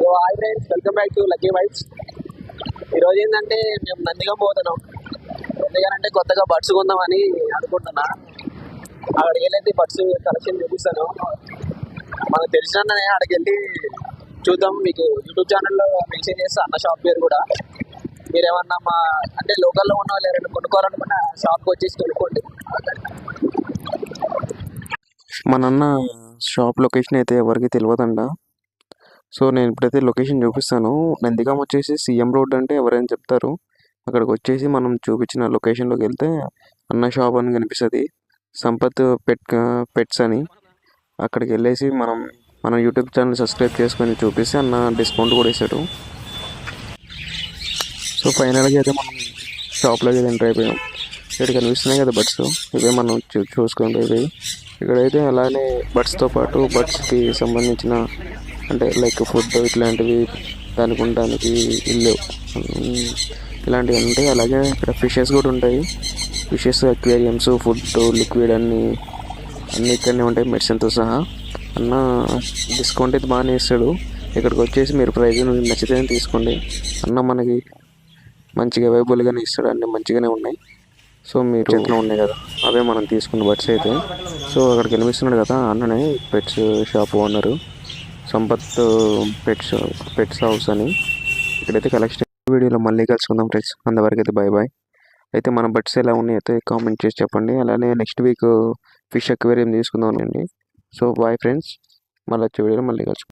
So hi friends, welcome back to lucky vibes. ఈరోజు ఏంటంటే మేము నందిగం పోతున్నాం. ఎందుకంటే కొత్తగా బడ్స్ కొందామని అనుకుంటున్నా. అక్కడికి వెళ్ళి బడ్స్ కలెక్షన్ చూపిస్తాను. మనకు తెలిసిన అక్కడికి వెళ్ళి చూద్దాం. మీకు యూట్యూబ్ ఛానల్లో మెన్షన్ చేస్తా అన్న షాప్ పేరు కూడా. మీరేమన్నా మా అంటే లోకల్లో ఉన్న వాళ్ళు ఎవరైనా కొనుక్కోవాలనుకున్న షాప్కి వచ్చేసి కొనుక్కోండి. మనన్న షాప్ లొకేషన్ అయితే ఎవరికి తెలియదంట. సో నేను ఇప్పుడైతే లొకేషన్ చూపిస్తాను. నందిగాం వచ్చేసి సీఎం రోడ్ అంటే ఎవరైనా చెప్తారు. అక్కడికి వచ్చేసి మనం చూపించిన లొకేషన్లోకి వెళ్తే అన్న షాప్ అని కనిపిస్తుంది, సంపత్ పెట్స్ అని. అక్కడికి వెళ్ళేసి మన యూట్యూబ్ ఛానల్ సబ్స్క్రైబ్ చేసుకొని చూపిస్తే అన్న డిస్కౌంట్ కూడా ఇస్తాడు. సో ఫైనల్గా అయితే మనం షాప్లోకి అయితే ఎంటర్ అయిపోయాం. ఇక్కడ కనిపిస్తున్నాయి కదా బడ్స్, ఇవే మనం చూసుకుంటూ అయిపోయి ఇక్కడైతే అలానే బడ్స్తో పాటు బడ్స్కి సంబంధించిన అంటే లైక్ ఫుడ్ ఇట్లాంటివి, దానికి ఉండడానికి ఇల్లు ఇలాంటివి ఉంటాయి. అలాగే ఇక్కడ ఫిషెస్ కూడా ఉంటాయి. ఫిషెస్, అక్వేరియంస్, ఫుడ్, లిక్విడ్ అన్నీ ఇక్కడనే ఉంటాయి మెడిసిన్తో సహా. అన్న డిస్కౌంట్ అయితే బాగానే ఇస్తాడు. ఇక్కడికి వచ్చేసి మీరు ప్రైజ్ నచ్చితే తీసుకోండి. అన్న మనకి మంచిగా అవైలబుల్గానే ఇస్తాడు, అన్నీ మంచిగానే ఉన్నాయి. సో మీరు చేతిలో ఉన్నాయి కదా, అవే మనం తీసుకున్న బడ్స్ అయితే. సో అక్కడికి కనిపిస్తున్నాడు కదా అన్ననే pets shop owner, Sampath pets house అని. ఇక్కడైతే కలెక్షన్ వీడియోలో మళ్ళీ కలుసుకుందాం ఫ్రెండ్స్. అంతవరకు అయితే బాయ్ బాయ్. అయితే మన బడ్స్ ఎలా ఉన్నాయి అయితే కామెంట్ చేసి చెప్పండి. అలానే నెక్స్ట్ వీక్ ఫిష్ అక్వేరియం తీసుకుందాం అండి. సో బాయ్ ఫ్రెండ్స్, మళ్ళీ వచ్చే వీడియోలో మళ్ళీ కలుసుకుందాం.